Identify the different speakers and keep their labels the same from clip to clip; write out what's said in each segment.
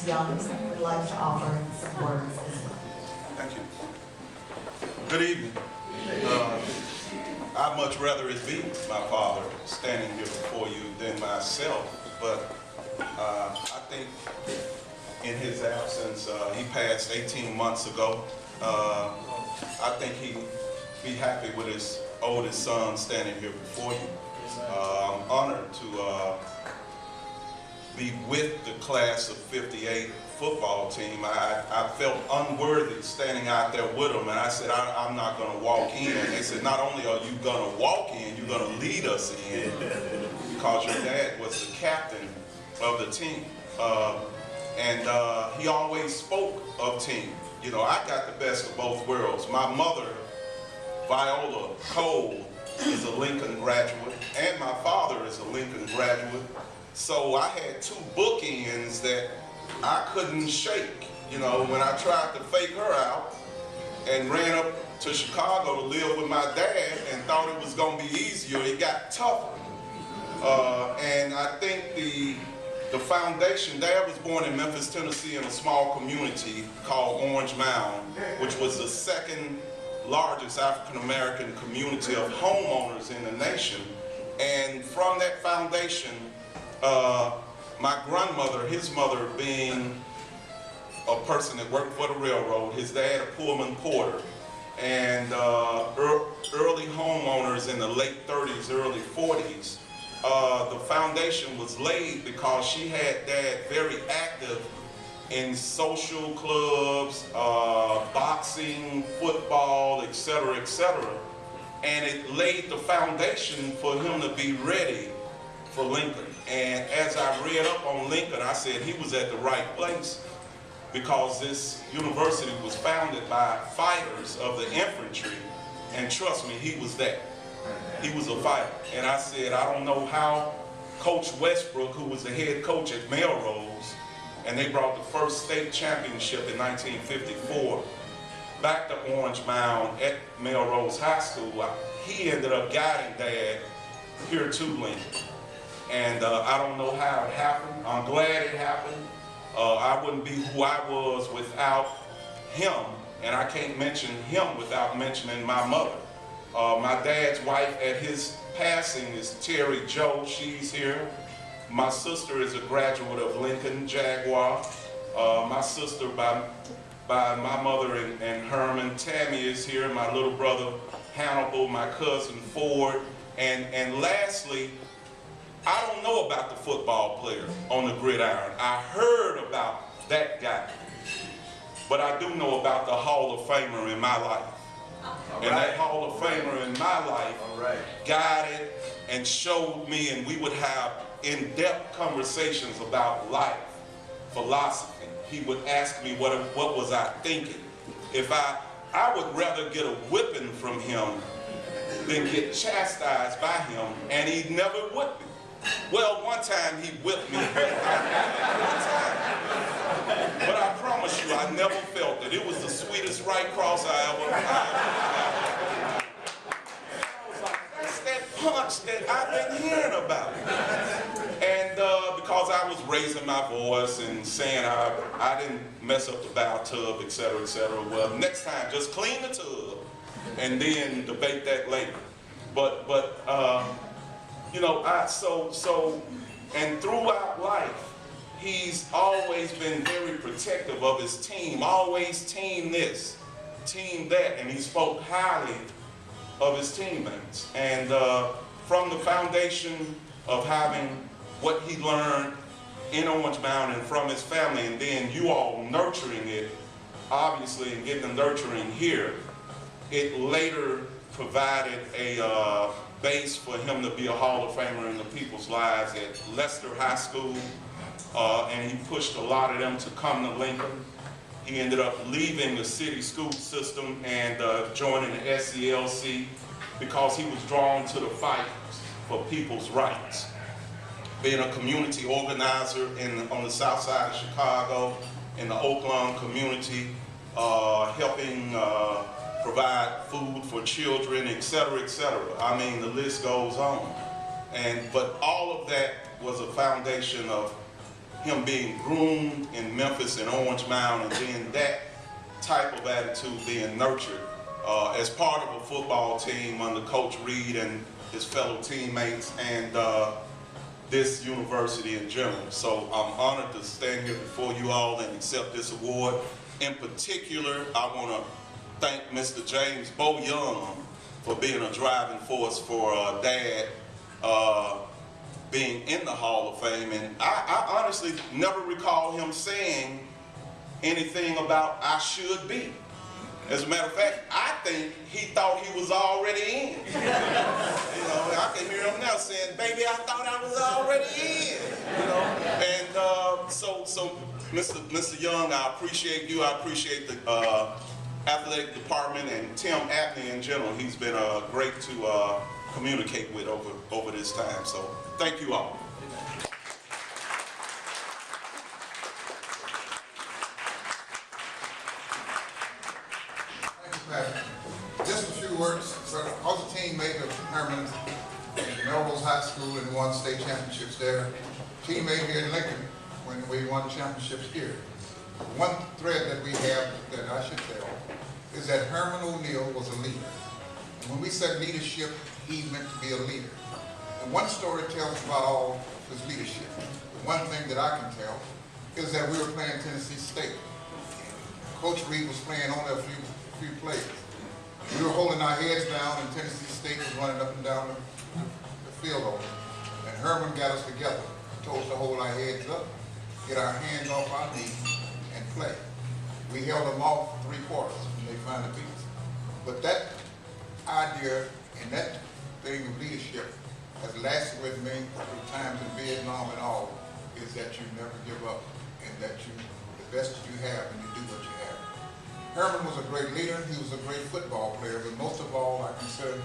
Speaker 1: Ms. Young would like to offer some words as well.
Speaker 2: Thank you. Good evening. I'd much rather it be my father standing here before you than myself, but I think in his absence, he passed 18 months ago. I think he'd be happy with his oldest son standing here before you. I'm honored to be with the class of '58 football team. I felt unworthy standing out there with them, and I said, I'm not going to walk in. They said, not only are you going to walk in, you're going to lead us in, because your dad was the captain of the team. And he always spoke of team. You know, I got the best of both worlds. My mother, Viola Cole, is a Lincoln graduate, and my father is a Lincoln graduate. So I had two bookends that I couldn't shake. You know, when I tried to fake her out and ran up to Chicago to live with my dad and thought it was going to be easier, it got tougher. And I think the foundation, Dad was born in Memphis, Tennessee, in a small community called Orange Mound, which was the second largest African-American community of homeowners in the nation. And from that foundation, my grandmother, his mother being a person that worked for the railroad, his dad a Pullman porter, and early homeowners in the late 30s, early 40s, the foundation was laid because she had Dad very active in social clubs, boxing, football, etc., etc. And it laid the foundation for him to be ready for Lincoln. And as I read up on Lincoln, I said he was at the right place, because this university was founded by fighters of the infantry, and trust me, he was that. He was a fighter. And I said, I don't know how Coach Westbrook, who was the head coach at Melrose, and they brought the first state championship in 1954 back to Orange Mound at Melrose High School, he ended up guiding Dad here to Lincoln. And I don't know how it happened. I'm glad it happened. I wouldn't be who I was without him, and I can't mention him without mentioning my mother. My dad's wife at his passing is Terry Joe. She's here. My sister is a graduate of Lincoln Jaguar. My sister by my mother and Herman. Tammy is here. My little brother Hannibal. My cousin Ford. And lastly, I don't know about the football player on the gridiron. I heard about that guy, but I do know about the Hall of Famer in my life. And that Hall of Famer in my life guided and showed me, and we would have in-depth conversations about life, philosophy. He would ask me what was I thinking. If I would rather get a whipping from him than get chastised by him, and he never whipped me. Well, one time he whipped me, one time. But I promise you, I never felt it. It was the sweetest right cross I ever had. I was like, that's that punch that I've been hearing about. And because I was raising my voice and saying I didn't mess up the bathtub, etc., etc. Well, next time, just clean the tub and then debate that later. But you know, and throughout life, he's always been very protective of his team, always team this, team that, and he spoke highly of his teammates. And from the foundation of having what he learned in Orange Mound and from his family, and then you all nurturing it, obviously, and getting the nurturing here, it later provided a base for him to be a Hall of Famer in the people's lives at Leicester High School, and he pushed a lot of them to come to Lincoln. He ended up leaving the city school system and joining the SELC because he was drawn to the fight for people's rights. Being a community organizer on the south side of Chicago, in the Oakland community, helping provide food for children, etc., etc. I mean, the list goes on. But all of that was a foundation of him being groomed in Memphis and Orange Mound, and then that type of attitude being nurtured as part of a football team under Coach Reed and his fellow teammates, and this university in general. So I'm honored to stand here before you all and accept this award. In particular, I want to thank Mr. James Bo Young for being a driving force for Dad being in the Hall of Fame. And I honestly never recall him saying anything about I should be. As a matter of fact, I think he thought he was already in. You know, I can hear him now saying, "Baby, I thought I was already in." You know, and so Mr. Young, I appreciate you. I appreciate the athletic department and Tim Abney in general. He's been great to communicate with over this time. So thank you all.
Speaker 3: Just a few words. I was a teammate of Herman in Melrose High School and won state championships there. Teammate here in Lincoln when we won championships here. One thread that we have that I should tell is that Herman O'Neil was a leader. And when we said leadership, he meant to be a leader. And one story tells about all his leadership. The one thing that I can tell is that we were playing Tennessee State. Coach Reed was playing only a few plays. We were holding our heads down and Tennessee State was running up and down the field over. And Herman got us together, told us to hold our heads up, get our hands off our knees, and play. We held them off 3 quarters and they finally beat us. But that idea and that thing of leadership has lasted with me through times in Vietnam and all, is that you never give up and that you, the best you have and you do what you have. Herman was a great leader, he was a great football player, but most of all, I consider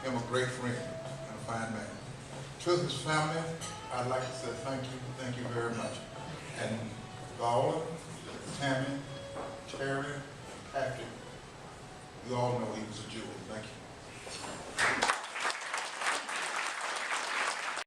Speaker 3: him a great friend and a fine man. To his family, I'd like to say thank you very much. And Viola, Tammy, Terry, Patrick, you all know he was a jewel. Thank you.